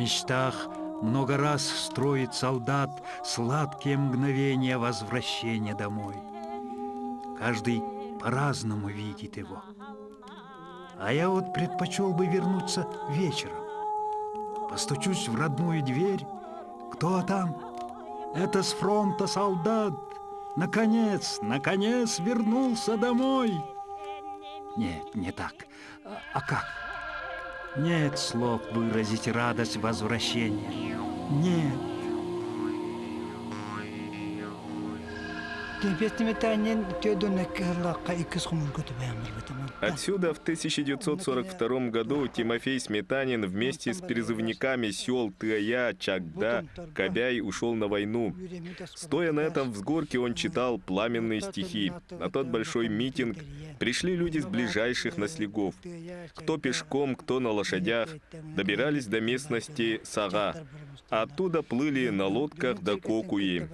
мечтах много раз строит солдат сладкие мгновения возвращения домой. Каждый по-разному видит его. А я вот предпочел бы вернуться вечером. Постучусь в родную дверь. Кто там? Это с фронта солдат. Наконец вернулся домой. Нет, не так. А как? Нет слов выразить радость возвращения. Нет. Отсюда в 1942 году Тимофей Сметанин вместе с призывниками сел Тыя, Чагда, Кобяй ушел на войну. Стоя на этом взгорке, он читал пламенные стихи. На тот большой митинг пришли люди с ближайших наслегов. Кто пешком, кто на лошадях, добирались до местности Сага. Оттуда плыли на лодках до Кокуи.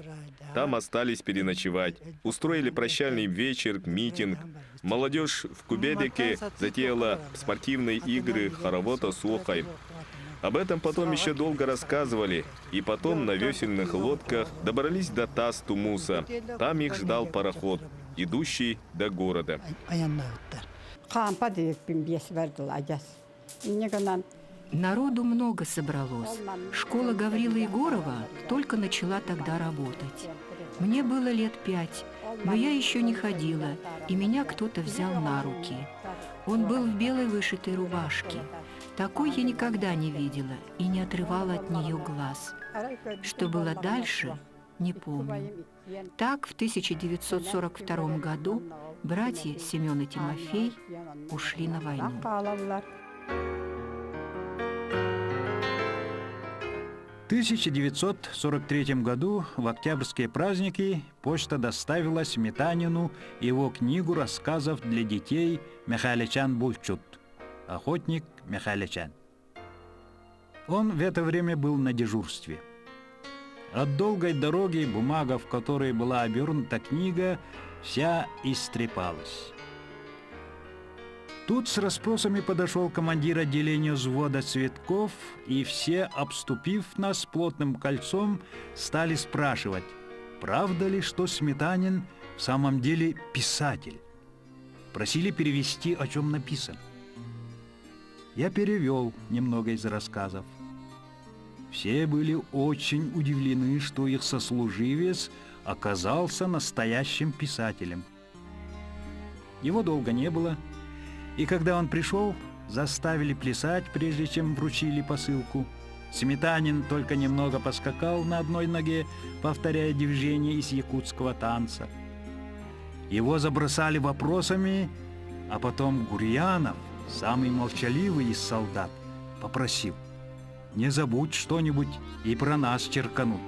Там остались переночевать. Устроили прощальный вечер, митинг. Молодежь в Кубедеке затеяла спортивные игры хоровода Сохай. Об этом потом еще долго рассказывали. И потом на весельных лодках добрались до Тас-Тумуса. Там их ждал пароход, идущий до города. Народу много собралось. Школа Гаврила Егорова только начала тогда работать. Мне было лет 5, но я еще не ходила, и меня кто-то взял на руки. Он был в белой вышитой рубашке. Такой я никогда не видела и не отрывала от нее глаз. Что было дальше, не помню. Так в 1942 году братья Семен и Тимофей ушли на войну. В 1943 году в октябрьские праздники почта доставила Сметанину его книгу рассказов для детей «Михайличан Бульчут» «Охотник Михайличан». Он в это время был на дежурстве. От долгой дороги бумага, в которой была обернута книга, вся истрепалась. Тут с расспросами подошел командир отделения взвода Цветков, и все, обступив нас плотным кольцом, стали спрашивать, правда ли, что Сметанин в самом деле писатель. Просили перевести, о чем написано. Я перевел немного из рассказов. Все были очень удивлены, что их сослуживец оказался настоящим писателем. Его долго не было, и когда он пришел, заставили плясать, прежде чем вручили посылку. Сметанин только немного поскакал на одной ноге, повторяя движения из якутского танца. Его забросали вопросами, а потом Гурьянов, самый молчаливый из солдат, попросил: «Не забудь что-нибудь и про нас черкануть».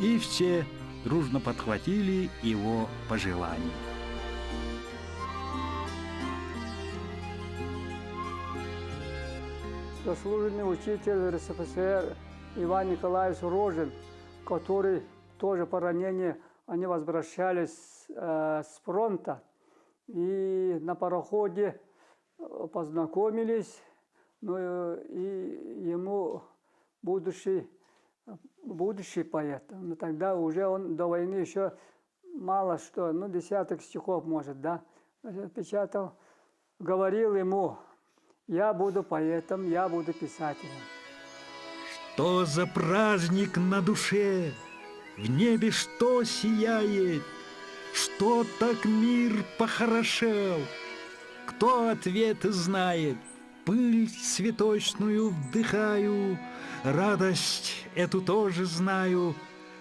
И все дружно подхватили его пожелания. Заслуженный учитель РСФСР Иван Николаевич Рожин, который тоже по ранению, они возвращались с фронта, и на пароходе познакомились, ну и ему будущий поэт. Но тогда уже он до войны еще мало что, ну десяток стихов может, да, печатал, говорил ему: «Я буду поэтом, я буду писателем». Что за праздник на душе? В небе что сияет? Что так мир похорошел? Кто ответ знает? Пыль цветочную вдыхаю, радость эту тоже знаю,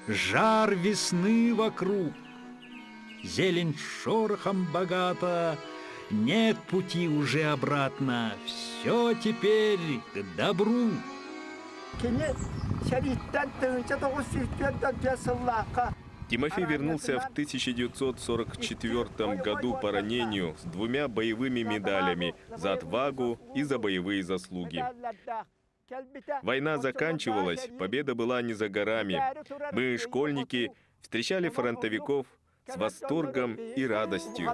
жар весны вокруг. Зелень шорохом богата, нет пути уже обратно, все теперь к добру. Тимофей вернулся в 1944 году по ранению с 2 боевыми медалями за отвагу и за боевые заслуги. Война заканчивалась, победа была не за горами. Мы, школьники, встречали фронтовиков с восторгом и радостью.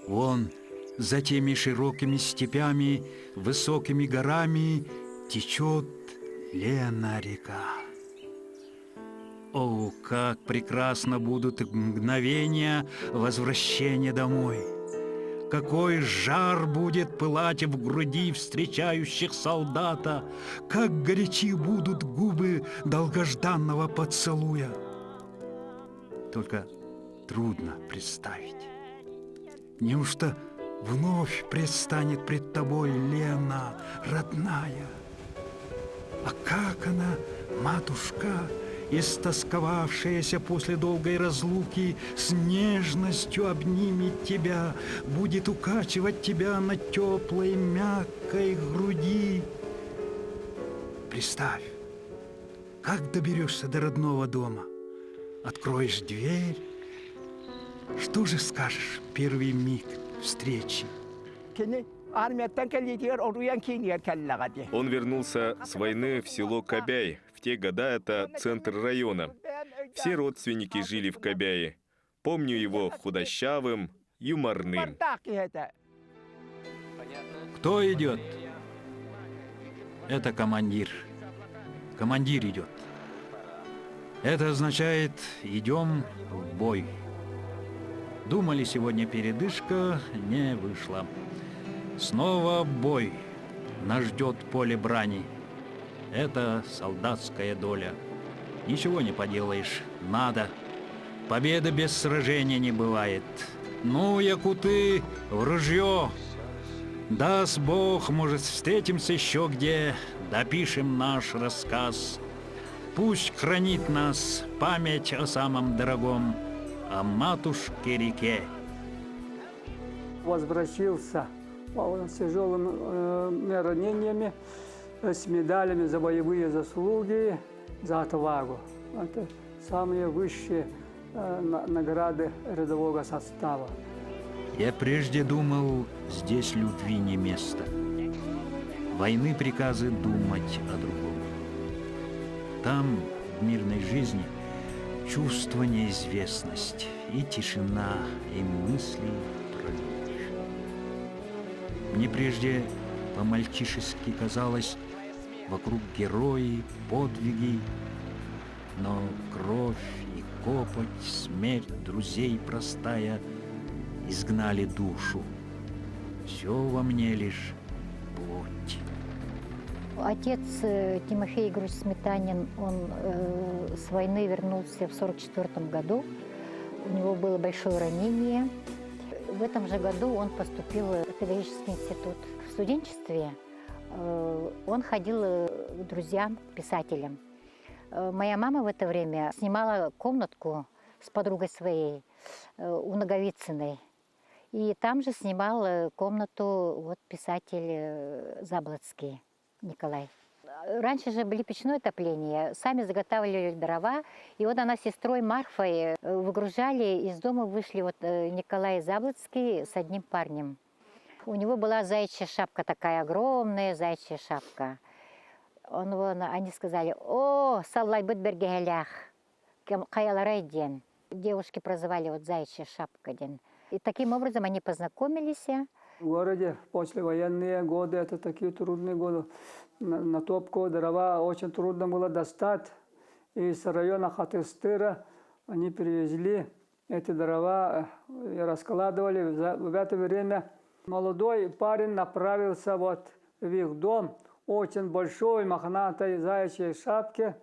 Вон, за теми широкими степями, высокими горами течет Лена река. О, как прекрасно будут мгновения возвращения домой! Какой жар будет пылать в груди встречающих солдата! Как горячи будут губы долгожданного поцелуя! Только трудно представить. Неужто вновь предстанет пред тобой Лена, родная? А как она, матушка, истосковавшаяся после долгой разлуки, с нежностью обнимет тебя, будет укачивать тебя на теплой, мягкой груди. Представь, как доберешься до родного дома, откроешь дверь, что же скажешь в первый миг встречи? Он вернулся с войны в село Кобяй. В те года это центр района. Все родственники жили в Кобяе. Помню его худощавым, юморным. Кто идет? Это командир. Командир идет. Это означает, идем в бой. Думали, сегодня передышка, не вышла. Снова бой. Нас ждет поле брани. Это солдатская доля. Ничего не поделаешь, надо. Победы без сражения не бывает. Ну, якуты, в ружье. Даст Бог, может, встретимся еще где, допишем наш рассказ. Пусть хранит нас память о самом дорогом, о матушке-реке. Возвратился с тяжелыми ранениями, с медалями за боевые заслуги, за отвагу. Это самые высшие награды рядового состава. Я прежде думал, здесь любви не место. Войны приказы думать о другом. Там, в мирной жизни, чувство неизвестности, и тишина, и мысли про любовь. Мне прежде по-мальчишески казалось, вокруг герои, подвиги, но кровь и копоть, смерть друзей простая изгнали душу. Все во мне лишь плоть. Отец Тимофей Игоревич Сметанин, он с войны вернулся в 1944 году. У него было большое ранение. В этом же году он поступил в педагогический институт. В студенчестве он ходил к друзьям, писателям. Моя мама в это время снимала комнатку с подругой своей у Наговицыной. И там же снимал комнату вот, писатель Заблоцкий Николай. Раньше же были печное отопление, сами заготавливали дрова. И вот она с сестрой Марфой выгружали, из дома вышли вот Николай Заблоцкий с одним парнем. У него была заячья шапка такая огромная, заячья шапка. Они сказали: «О, саллай быт бергелях, каяларайден». Девушки прозывали вот заячья шапка ден. И таким образом они познакомились. В городе послевоенные годы, это такие трудные годы. На топку дрова очень трудно было достать. И с района Хатыстыра они привезли эти дрова и раскладывали. В это время молодой парень направился вот в их дом, очень большой, мохнатой заячьей шапке.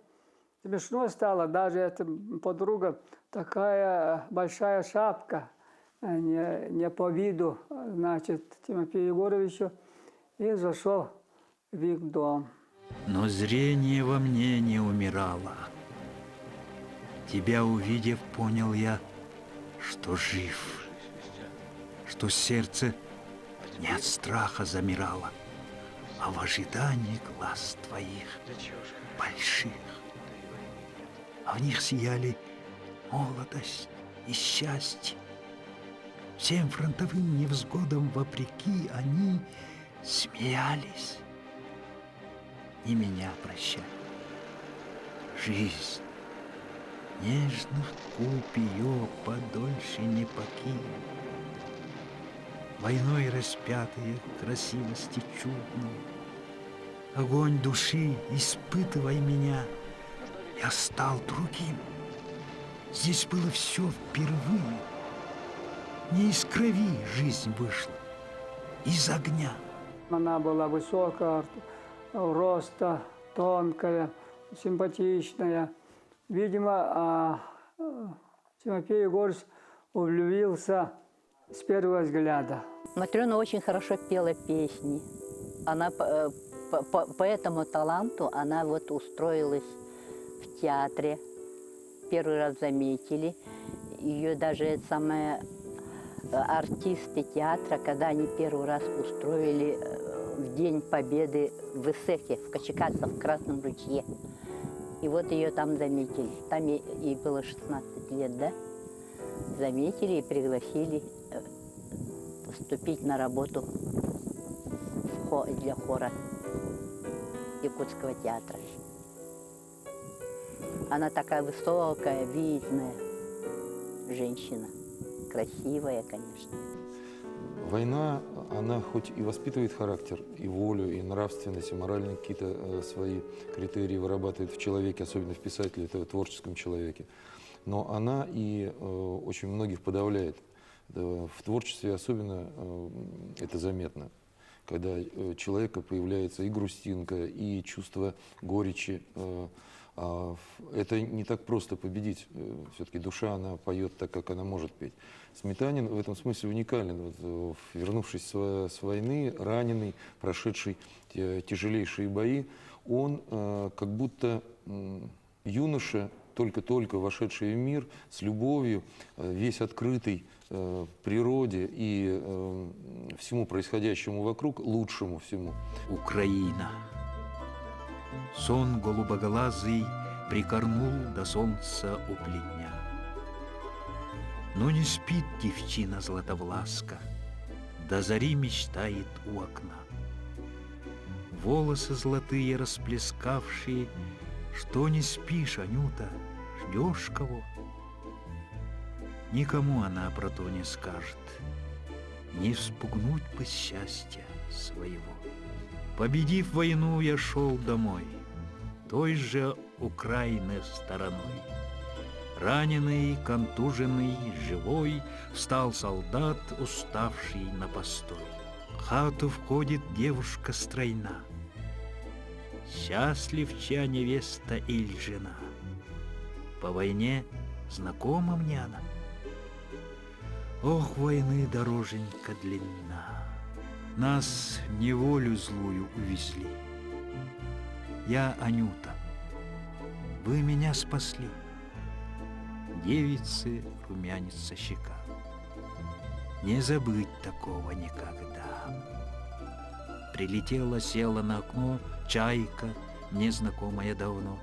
Смешно стало, даже эта подруга, такая большая шапка, не по виду, значит, Тимофею Егоровичу, и зашел в их дом. Но зрение во мне не умирало. Тебя увидев, понял я, что жив, что сердце не от страха замирало, а в ожидании глаз твоих больших. А в них сияли молодость и счастье. Всем фронтовым невзгодам вопреки они смеялись. И меня прощали. Жизнь нежных губ ее подольше не покинет. Войной распятые красивости чудной, Огонь души, испытывай меня. Я стал другим. Здесь было все впервые. Не из крови жизнь вышла, из огня. Она была высокая, роста, тонкая, симпатичная. Видимо, Тимофей Егорович влюбился с первого взгляда. Матрена очень хорошо пела песни. Она по этому таланту она вот устроилась в театре. Первый раз заметили. Ее даже самые артисты театра, когда они первый раз устроили в День Победы в Исехе, в Качекасах, в Красном ручье. И вот ее там заметили. Там ей было 16 лет, да? Заметили и пригласили поступить на работу для хора Якутского театра. Она такая высокая, видная женщина, красивая, конечно. Война, она хоть и воспитывает характер, и волю, и нравственность, и моральные какие-то свои критерии вырабатывает в человеке, особенно в писателе, в творческом человеке. Но она и очень многих подавляет. В творчестве особенно это заметно, когда у человека появляется и грустинка, и чувство горечи. Это не так просто победить. Все-таки душа, она поет так, как она может петь. Сметанин в этом смысле уникален. Вот, вернувшись с войны, раненый, прошедший тяжелейшие бои, он как будто юноша, только-только вошедший в мир, с любовью, весь открытый природе и всему происходящему вокруг, лучшему всему. Украина. Сон голубоглазый прикорнул до солнца у плетня. Но не спит девчина Златовласка, до зари мечтает у окна. Волосы золотые расплескавшие, что не спишь, Анюта, ждешь кого? Никому она про то не скажет, не вспугнуть бы счастья своего. Победив войну, я шел домой, той же Украины стороной. Раненый, контуженный, живой, встал солдат, уставший на постой. В хату входит девушка стройна. Счастлив, чья невеста или жена. По войне знакома мне она. Ох, войны дороженька длинна. Нас в неволю злую увезли. Я Анюта, вы меня спасли. Девицы румянится щека. Не забыть такого никогда. Прилетела, села на окно чайка, незнакомая давно.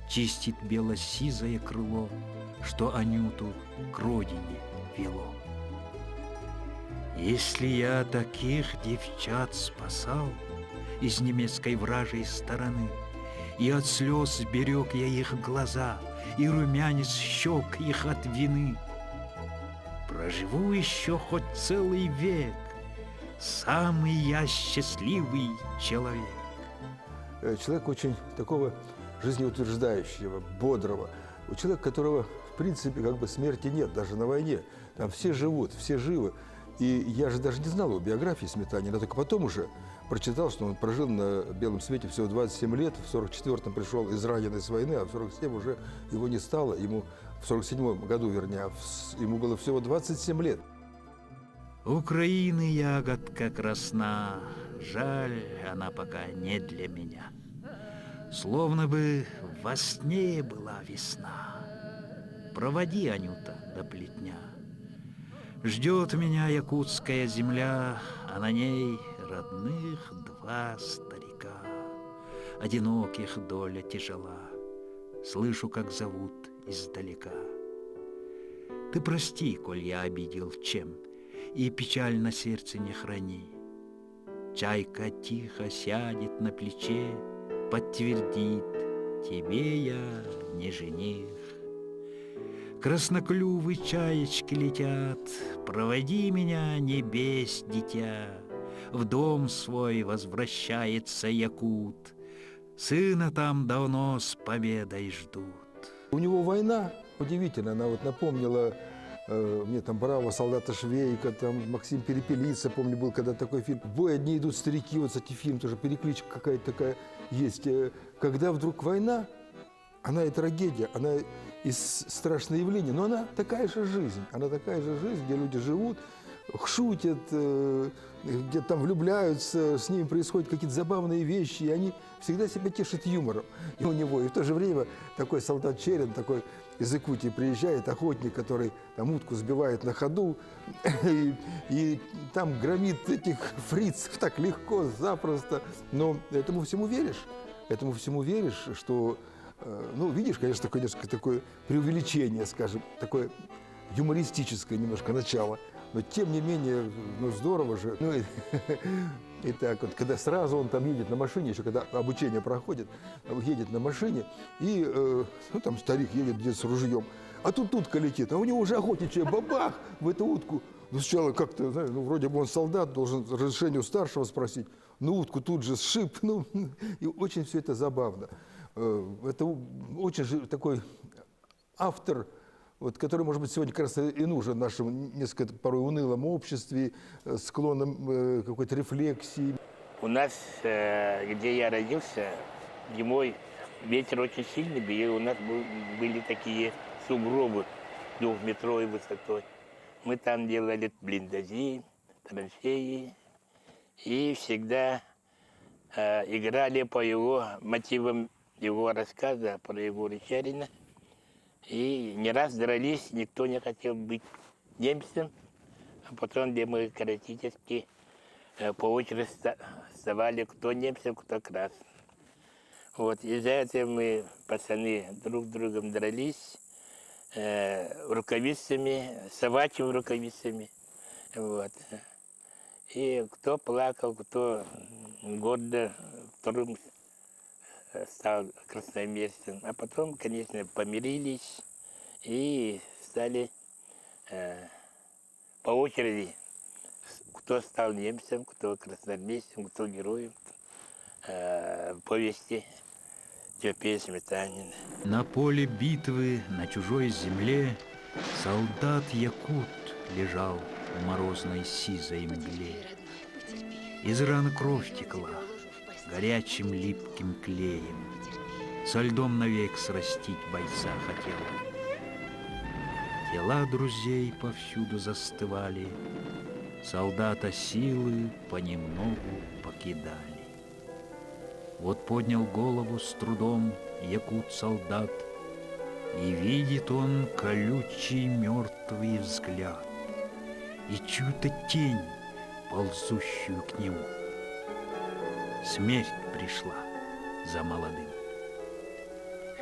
Чистит бело-сизое крыло, что Анюту к родине вело. Если я таких девчат спасал из немецкой вражьей стороны, и от слез берег я их глаза, и румянец щек их от вины, проживу еще хоть целый век, самый я счастливый человек. Человек очень такого жизнеутверждающего, бодрого. У человека, которого, в принципе, как бы смерти нет, даже на войне. Там все живут, все живы. И я же даже не знал о биографии Сметанина, только потом уже прочитал, что он прожил на белом свете всего 27 лет, в 44-м пришел израненный с войны, а в 47 уже его не стало, ему в 47-м году, вернее, ему было всего 27 лет. Украины ягодка красна, жаль, она пока не для меня. Словно бы во сне была весна. Проводи, Анюта, до плетня. Ждет меня якутская земля, а на ней родных два старика. Одиноких доля тяжела, слышу, как зовут издалека. Ты прости, коль я обидел чем, и печаль на сердце не храни. Чайка тихо сядет на плече, подтвердит, тебе я не жених. Красноклювы чаечки летят, проводи меня, небес, дитя. в дом свой возвращается якут. Сына там давно с победой ждут. У него война удивительно, она вот напомнила мне там «Браво», «Солдата Швейка», там Максим Перепелица, помню, был когда такой фильм. «В бой одни идут старики», вот, кстати, фильм тоже, перекличка какая-то такая есть. Когда вдруг война, она и трагедия, она и страшное явление, но она такая же жизнь, где люди живут, шутят, где там влюбляются, с ними происходят какие-то забавные вещи, и они всегда себя тешат юмором. И у него, и в то же время такой солдат Черен, такой из Якутии приезжает, охотник, который там утку сбивает на ходу, и там громит этих фрицев так легко, запросто. Но этому всему веришь, что, ну, видишь, конечно, такое преувеличение, скажем, такое юмористическое немножко начало. Но тем не менее, ну здорово же. Ну и так вот, когда сразу он там едет на машине, еще когда обучение проходит, едет на машине, и ну, там старик едет где-то с ружьем, а тут утка летит, а у него уже охотничья бабах в эту утку. Ну сначала как-то, знаешь, ну вроде бы он солдат, должен разрешение у старшего спросить, ну утку тут же сшиб, ну и очень все это забавно. Это очень же такой автор, вот, который, может быть, сегодня как раз и нужен нашему несколько порой унылому обществе, склонным к какой-то рефлексии. У нас, где я родился, зимой ветер очень сильный был, и у нас были такие сугробы 2-метровой высотой. Мы там делали блиндажи, траншеи, и всегда играли по его мотивам его рассказа про Егора Чарина. И не раз дрались, никто не хотел быть немцем, а потом, где мы каратически по очереди вставали, кто немцем, кто красным. Вот, из-за этого мы, пацаны, друг с другом дрались рукавицами, собачьими рукавицами. Вот. И кто плакал, кто гордо вторым стал красноармейцем. А потом, конечно, помирились и стали по очереди, кто стал немцем, кто красноармейцем, кто героем повести Тимофея Сметанина. На поле битвы, на чужой земле, солдат-якут лежал в морозной сизой мгле. Из раны кровь текла горячим липким клеем. Со льдом навек срастить бойца хотел. Тела друзей повсюду застывали, солдата силы понемногу покидали. Вот поднял голову с трудом якут-солдат, и видит он колючий мертвый взгляд и чью-то тень, ползущую к нему. Смерть пришла за молодым.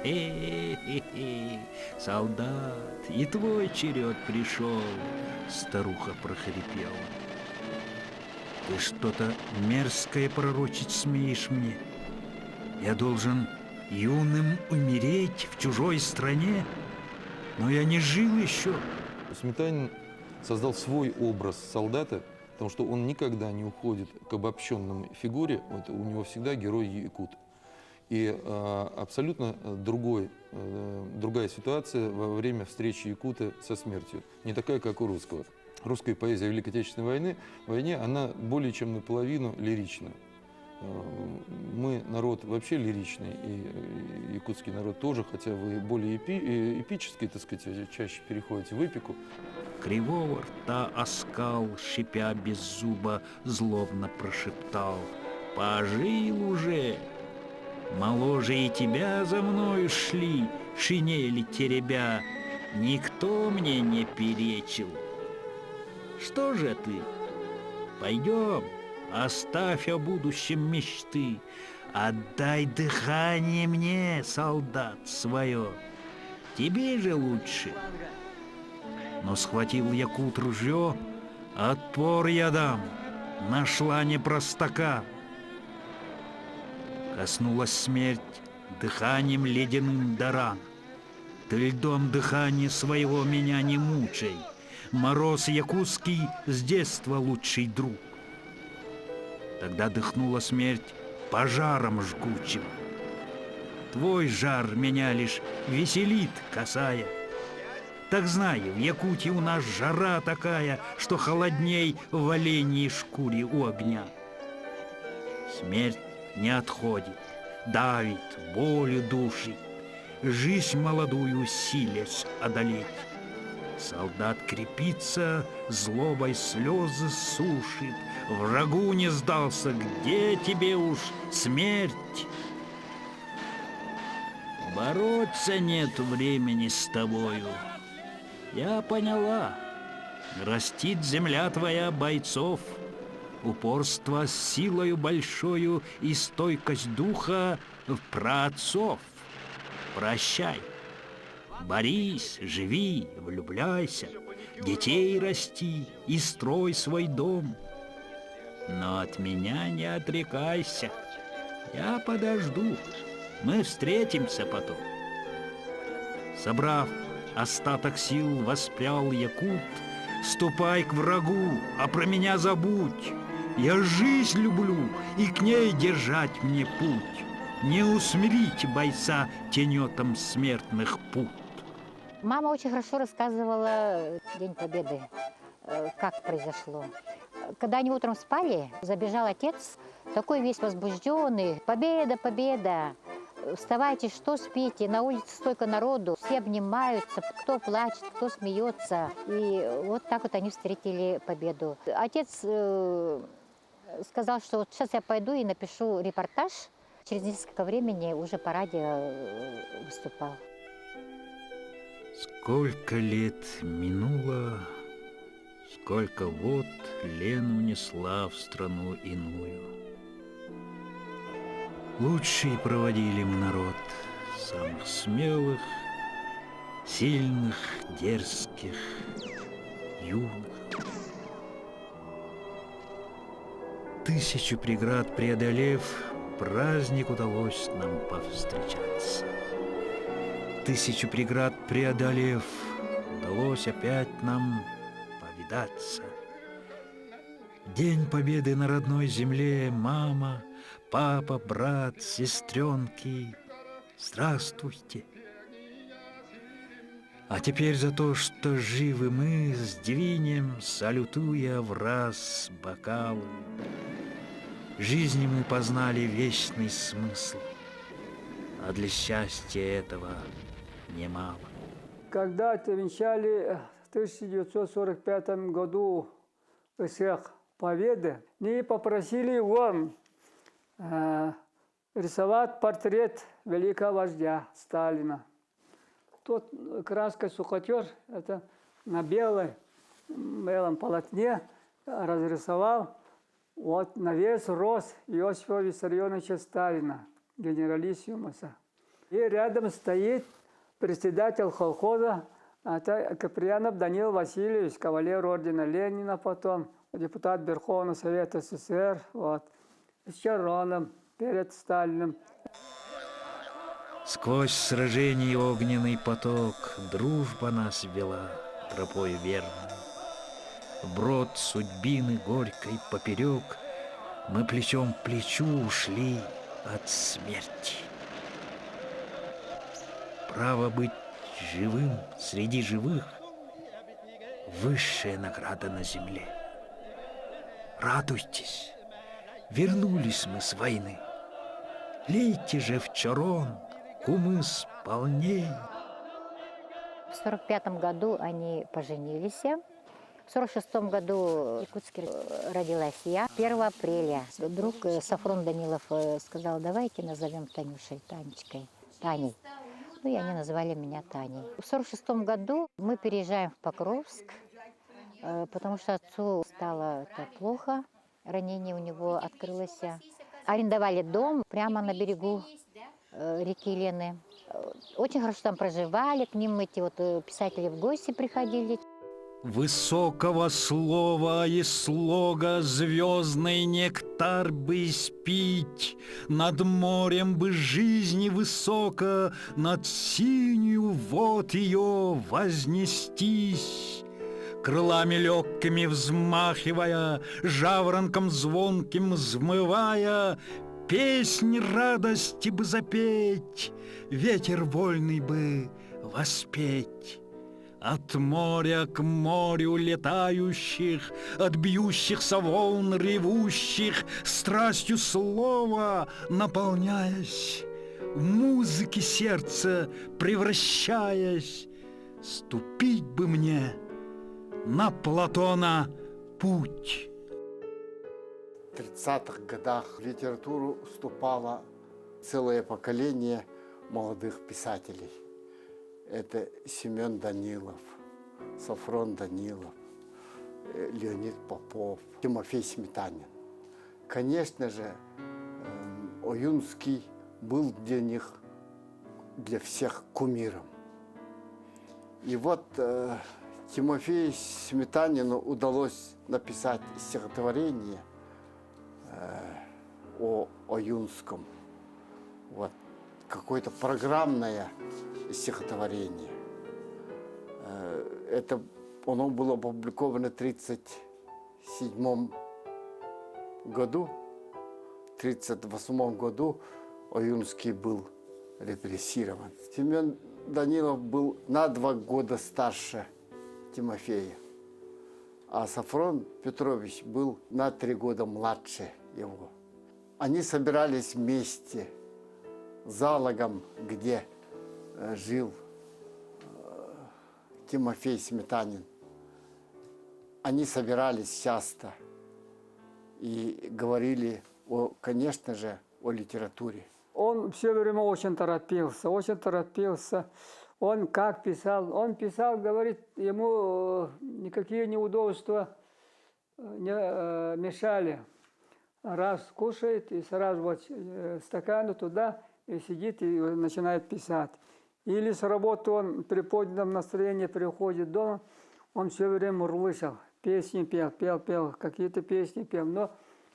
Хе-хе-хе, солдат, и твой черед пришел, старуха прохрипела. Ты что-то мерзкое пророчить смеешь мне? Я должен юным умереть в чужой стране? Но я не жил еще. Сметанин создал свой образ солдата, потому что он никогда не уходит к обобщенной фигуре. Вот у него всегда герой якут. И абсолютно другая ситуация во время встречи якута со смертью. Не такая, как у русского. Русская поэзия Великой Отечественной войне, она более чем наполовину лирична. Мы народ вообще лиричный, и якутский народ тоже, хотя вы более эпический, так сказать, чаще переходите в эпику. Кривого рта оскал, шипя без зуба, злобно прошептал: «Пожил уже! Моложе и тебя за мною шли, шинели теребя, никто мне не перечил. Что же ты? Пойдем, оставь о будущем мечты, отдай дыхание мне, солдат, свое, тебе же лучше». Но схватил якут ружье, отпор я дам, нашла не простака. Коснулась смерть дыханием ледяным до ран. Ты льдом дыхания своего меня не мучай, мороз якутский с детства лучший друг. Тогда дыхнула смерть пожаром жгучим. Твой жар меня лишь веселит, касая. Так знаю, в Якутии у нас жара такая, что холодней в оленьей шкуре у огня. Смерть не отходит, давит, болью душит, жизнь молодую силясь одолеть. Солдат крепится, злобой слезы сушит, врагу не сдался, где тебе уж смерть? Бороться нет времени с тобою. Я поняла, растит земля твоя бойцов, упорство с силою большою и стойкость духа в праотцов. Прощай. Борись, живи, влюбляйся, детей расти и строй свой дом. Но от меня не отрекайся, я подожду, мы встретимся потом. Собрав остаток сил, воспрял якут. Ступай к врагу, а про меня забудь. Я жизнь люблю, и к ней держать мне путь. Не усмирить бойца тенетом смертных пут. Мама очень хорошо рассказывала День Победы, как произошло. Когда они утром спали, забежал отец, такой весь возбужденный. Победа, победа! Вставайте, что спите? На улице столько народу, все обнимаются, кто плачет, кто смеется. И вот так вот они встретили победу. Отец сказал, что вот сейчас я пойду и напишу репортаж. Через несколько времени уже по радио выступал. Сколько лет минуло, сколько вод Лену несла в страну иную. Лучший проводили мы народ, самых смелых, сильных, дерзких, юных. 1000 преград преодолев, праздник удалось нам повстречаться. 1000 преград преодолев, удалось опять нам повидаться. День Победы на родной земле, мама, папа, брат, сестренки, здравствуйте. А теперь за то, что живы мы, с девинем, салютуя враз бокалы, жизни мы познали вечный смысл, а для счастья этого немало. Когда отмечали в 1945 году всех Победы, они попросили его рисовать портрет великого вождя Сталина. Тот краской сухотер, это на белом полотне разрисовал вот на весь рост Иосифа Виссарионовича Сталина, генералиссимуса. И рядом стоит председатель колхоза, это Каприянов Данил Васильевич, кавалер ордена Ленина потом, депутат Верховного Совета СССР, вот, с Чароном перед Сталиным. Сквозь сражений огненный поток дружба нас вела тропой верной. Вброд судьбины горькой поперек мы плечом к плечу ушли от смерти. Право быть живым среди живых — высшая награда на земле. Радуйтесь, вернулись мы с войны. Лейте же в Чарон, кумыс полней. В 1945 году они поженились. В 1946 году в Якутске родилась я. 1 апреля друг Сафрон Данилов сказал, давайте назовем Танюшей, Танечкой, Таней. Ну и они назвали меня Таней. В 1946 году мы переезжаем в Покровск, потому что отцу стало плохо, ранение у него открылось. Арендовали дом прямо на берегу реки Лены. Очень хорошо там проживали, к ним эти вот писатели в гости приходили. Высокого слова и слога звездный нектар бы испить, над морем бы жизни высоко, над синью вод ее вознестись. крылами легкими взмахивая, жаворонком звонким взмывая, песнь радости бы запеть, ветер вольный бы воспеть. От моря к морю летающих, от бьющихся волн ревущих, страстью слова наполняясь, в музыке сердце превращаясь, ступить бы мне на Платона путь. В 30-х годах в литературу вступало целое поколение молодых писателей. Это Семен Данилов, Сафрон Данилов, Леонид Попов, Тимофей Сметанин. Конечно же, Оюнский был для них, для всех кумиром. И вот Тимофею Сметанину удалось написать стихотворение о Оюнском. Вот. Какое-то программное стихотворение. Оно было опубликовано в 1937 году. В 1938 году Оюнский был репрессирован. Семен Данилов был на 2 года старше Тимофея, а Сафрон Петрович был на 3 года младше его. Они собирались вместе залогом, где жил Тимофей Сметанин. Они собирались часто и говорили, конечно же, о литературе. Он все время очень торопился, очень торопился. Он как писал? Он писал, говорит, ему никакие неудобства не мешали. Раз кушает, и сразу вот стаканы туда, и сидит, и начинает писать. Или с работы он при поднятом настроении приходит дома, он все время мурлычал, песни пел, какие-то песни пел. Но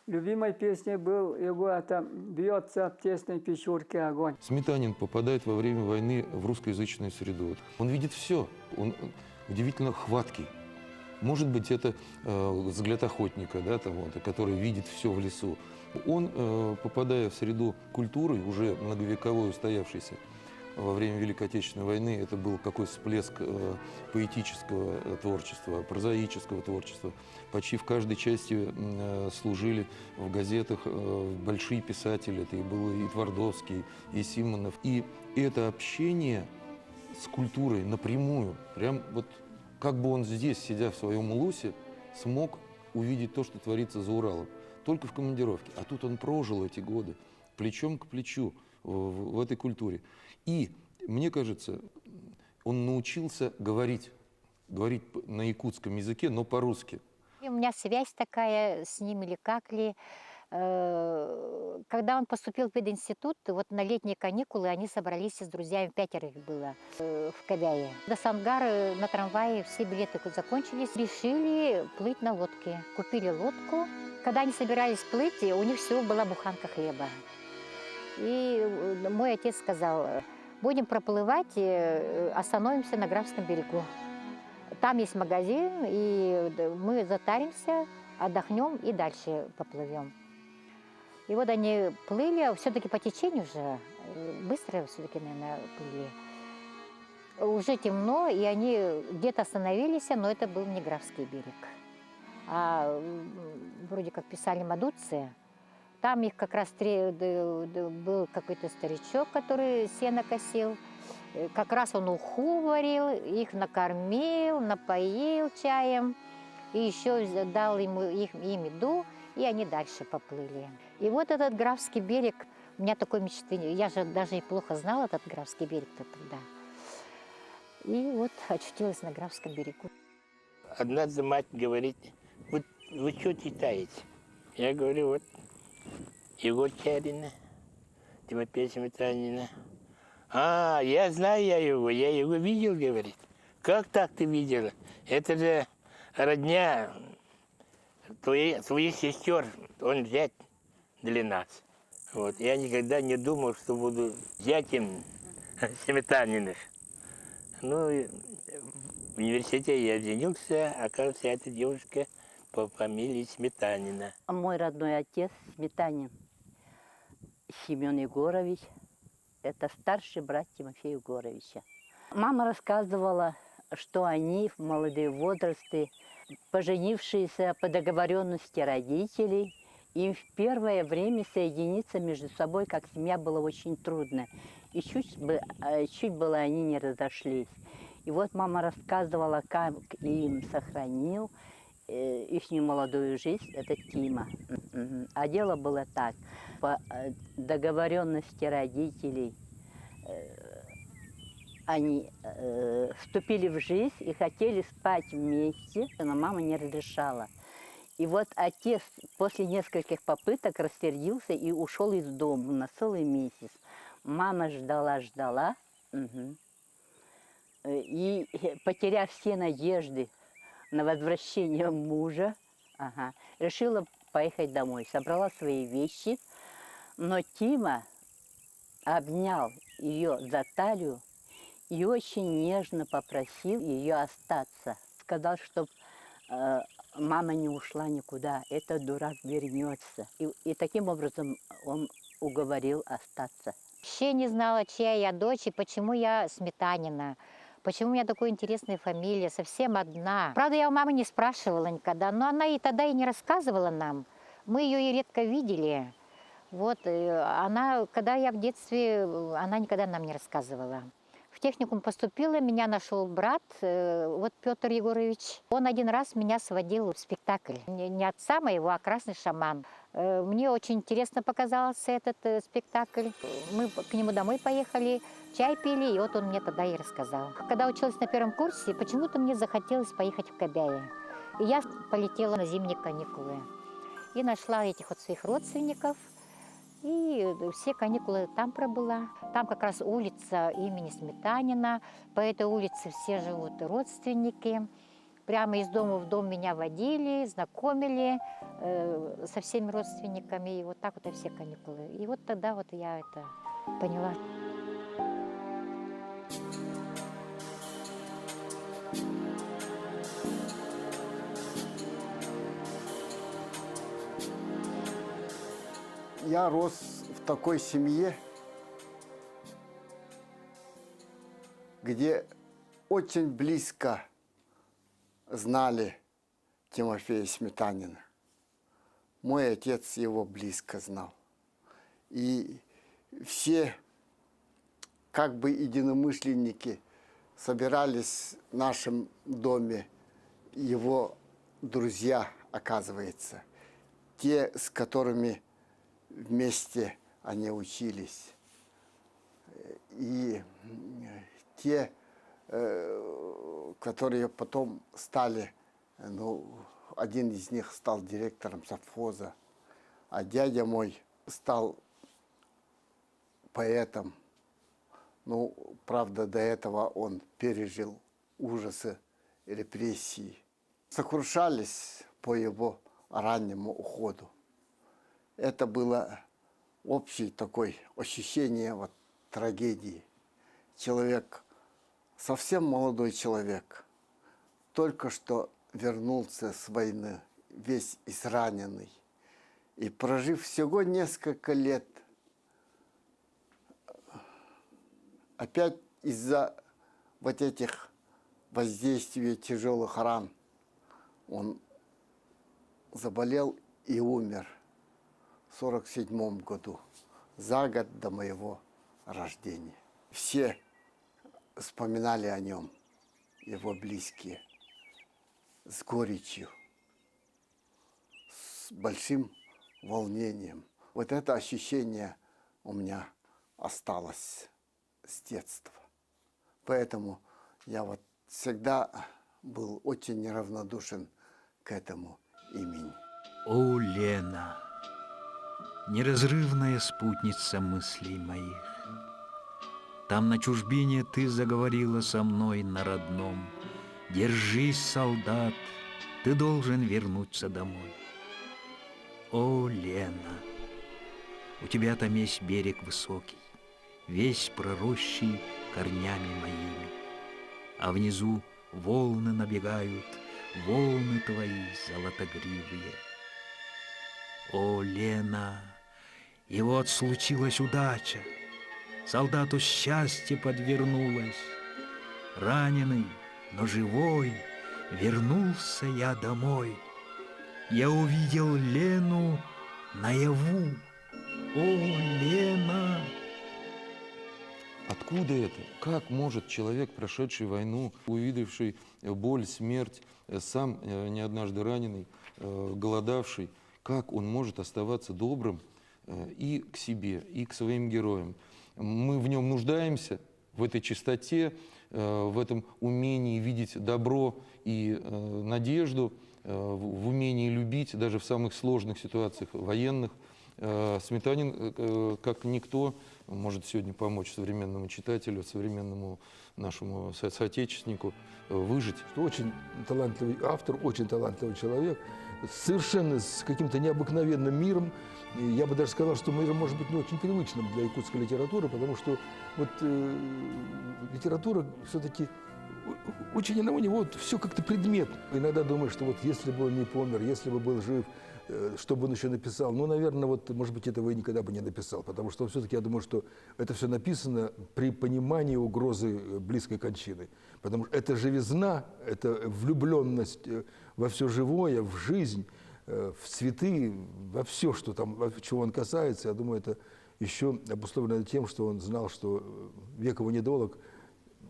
любимой песней был его это «Бьется в тесной печурке огонь». Сметанин попадает во время войны в русскоязычную среду. Он видит все, он удивительно хваткий. Может быть, это взгляд охотника, да, там, вот, который видит все в лесу. Он, попадая в среду культуры, уже многовековой устоявшейся, во время Великой Отечественной войны это был какой всплеск поэтического творчества, прозаического творчества. Почти в каждой части служили в газетах большие писатели. Это и был и Твардовский, и Симонов. И это общение с культурой напрямую, прям вот как бы он здесь, сидя в своем улусе, смог увидеть то, что творится за Уралом. Только в командировке. А тут он прожил эти годы плечом к плечу в этой культуре. И, мне кажется, он научился говорить на якутском языке, но по-русски. И у меня связь такая с ним или как ли. Когда он поступил в пединститут, вот на летние каникулы они собрались с друзьями, 5 их было, в Кобяе. До Сангара на трамвае все билеты закончились, решили плыть на лодке. Купили лодку. Когда они собирались плыть, у них всего была буханка хлеба. И мой отец сказал, будем проплывать, остановимся на Графском берегу. Там есть магазин, и мы затаримся, отдохнем и дальше поплывем. И вот они плыли, все-таки по течению уже, быстро все-таки, наверное, плыли. Уже темно, и они где-то остановились, но это был не Графский берег. А вроде как писали Мадуцы. Там их как раз был какой-то старичок, который сено косил. Как раз он уху варил, их накормил, напоил чаем. И еще дал им еду, и они дальше поплыли. И вот этот Графский берег, у меня такой мечты, я же даже и плохо знала этот Графский берег-то тогда. И вот очутилась на Графском берегу. Однажды мать говорит, вот вы что читаете? Я говорю, вот его Чарина, Тимофея Сметанина. А, я знаю я его видел, говорит. Как так ты видела? Это же родня своих сестер, он зять для нас. Вот. Я никогда не думал, что буду зятем Сметаниных. Ну, В университете я женился, оказывается, эта девушка по фамилии Сметанина. Мой родной отец Сметанин Семен Егорович, это старший брат Тимофея Егоровича. Мама рассказывала, что они в молодые возрасты, поженившиеся по договоренности родителей, им в первое время соединиться между собой как семья было очень трудно. И чуть было они не разошлись. И вот мама рассказывала, как им сохранил их молодую жизнь, это Тима. А дело было так. По договоренности родителей они вступили в жизнь и хотели спать вместе, но мама не разрешала. И вот отец после нескольких попыток рассердился и ушел из дома на целый месяц. Мама ждала, и, потеряв все надежды на возвращение мужа, решила поехать домой. Собрала свои вещи, но Тима обнял ее за талию и очень нежно попросил ее остаться. Сказал, чтобы мама не ушла никуда, этот дурак вернется. И таким образом он уговорил остаться. Вообще не знала, чья я дочь и почему я Сметанина. Почему у меня такая интересная фамилия, совсем одна. Правда, я у мамы не спрашивала никогда, но она и тогда и не рассказывала нам. Мы ее и редко видели. Вот, она, когда я в детстве, она никогда нам не рассказывала. В техникум поступила, меня нашел брат, вот Петр Егорович. Он один раз меня сводил в спектакль. Не отца моего, а «Красный шаман». Мне очень интересно показался этот спектакль. Мы к нему домой поехали, чай пили, и вот он мне тогда и рассказал. Когда училась на первом курсе, почему-то мне захотелось поехать в Кобяе. И я полетела на зимние каникулы. И нашла этих вот своих родственников. И все каникулы там пробыла. Там как раз улица имени Сметанина. По этой улице все живут родственники. Прямо из дома в дом меня водили, знакомили со всеми родственниками. И вот так вот и все каникулы. И вот тогда вот я это поняла. Я рос в такой семье, где очень близко знали Тимофея Сметанина. Мой отец его близко знал. И все как бы единомышленники собирались в нашем доме, его друзья, оказывается, те, с которыми вместе они учились. И те, которые потом стали, ну, один из них стал директором совхоза, а дядя мой стал поэтом. Ну, правда, до этого он пережил ужасы репрессий. Сокрушались по его раннему уходу. Это было общее такое ощущение вот, трагедии. Человек, совсем молодой человек, только что вернулся с войны, весь израненный. И прожив всего несколько лет, опять из-за вот этих воздействий тяжелых ран он заболел и умер в 1947 году, за год до моего рождения. Все вспоминали о нем, его близкие, с горечью, с большим волнением. Вот это ощущение у меня осталось с детства. Поэтому я вот всегда был очень неравнодушен к этому имени. О, Лена, неразрывная спутница мыслей моих. Там на чужбине ты заговорила со мной на родном. Держись, солдат, ты должен вернуться домой. О, Лена, у тебя там есть берег высокий, весь проросший корнями моими, а внизу волны набегают, волны твои золотогривые. О, Лена! И вот случилась удача. Солдату счастье подвернулось. Раненый, но живой, вернулся я домой. Я увидел Лену наяву. О, Лена! Откуда это? Как может человек, прошедший войну, увидевший боль, смерть, сам не однажды раненый, голодавший, как он может оставаться добрым и к себе, и к своим героям? Мы в нем нуждаемся, в этой чистоте, в этом умении видеть добро и надежду, в умении любить даже в самых сложных ситуациях военных. Сметанин, как никто, может сегодня помочь современному читателю, современному нашему соотечественнику выжить. Что очень талантливый автор, очень талантливый человек, совершенно с каким-то необыкновенным миром. И я бы даже сказал, что мир может быть не очень привычным для якутской литературы, потому что вот литература все-таки очень у него вот все как-то предметно. Иногда думаешь, что вот если бы он не помер, если бы был жив, что бы он еще написал. Ну, наверное, вот, может быть, этого и никогда бы не написал, потому что все-таки я думаю, что это все написано при понимании угрозы близкой кончины. Потому что это живизна, это влюбленность во все живое, в жизнь, в цветы, во все, что там, чего он касается. Я думаю, это еще обусловлено тем, что он знал, что век его недолог,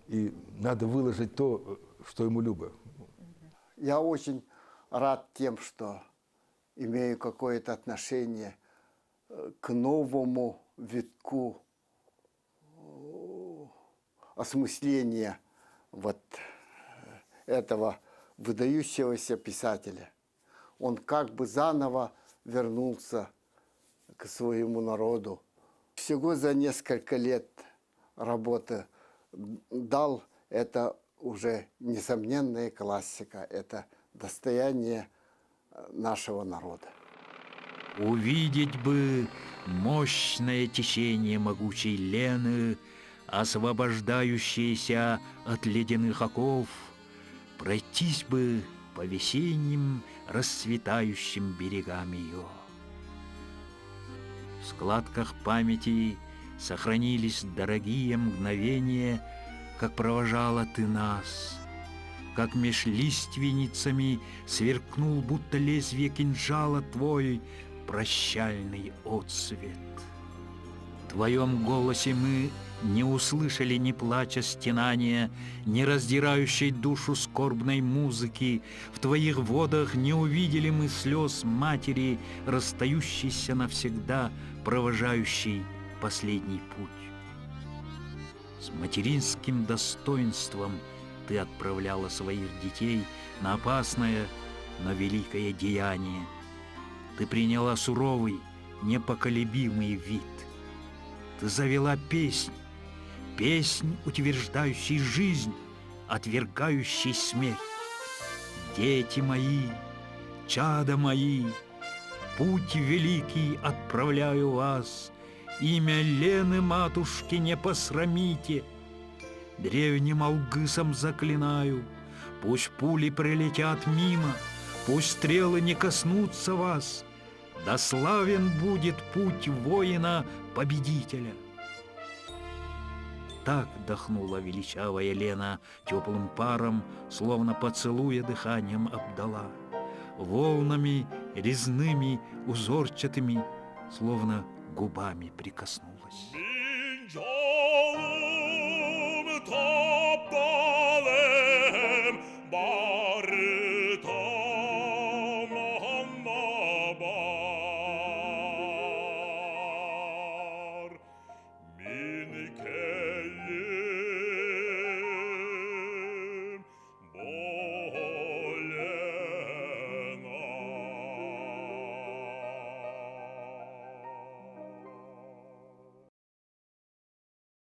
и надо выложить то, что ему любо. Я очень рад тем, что имею какое-то отношение к новому витку осмысления вот этого выдающегося писателя. Он как бы заново вернулся к своему народу. Всего за несколько лет работы дал, это уже несомненная классика, это достояние нашего народа. Увидеть бы мощное течение могучей Лены, освобождающееся от ледяных оков, пройтись бы по весенним расцветающим берегам ее. В складках памяти сохранились дорогие мгновения, как провожала ты нас, как меж лиственницами сверкнул, будто лезвие кинжала, твой прощальный отсвет. В твоем голосе мы не услышали ни плача стенания, ни раздирающей душу скорбной музыки. В твоих водах не увидели мы слез матери, расстающейся навсегда, провожающей последний путь. С материнским достоинством ты отправляла своих детей на опасное, но великое деяние. Ты приняла суровый, непоколебимый вид. Ты завела песнь, песнь, утверждающий жизнь, отвергающий смерть. Дети мои, чада мои, путь великий отправляю вас, имя Лены, матушки, не посрамите. Древним алгысом заклинаю, пусть пули прилетят мимо, пусть стрелы не коснутся вас, да славен будет путь воина-победителя. Так дохнула величавая Лена теплым паром, словно поцелуя дыханием обдала, волнами резными, узорчатыми, словно губами прикоснулась. Barıtam amma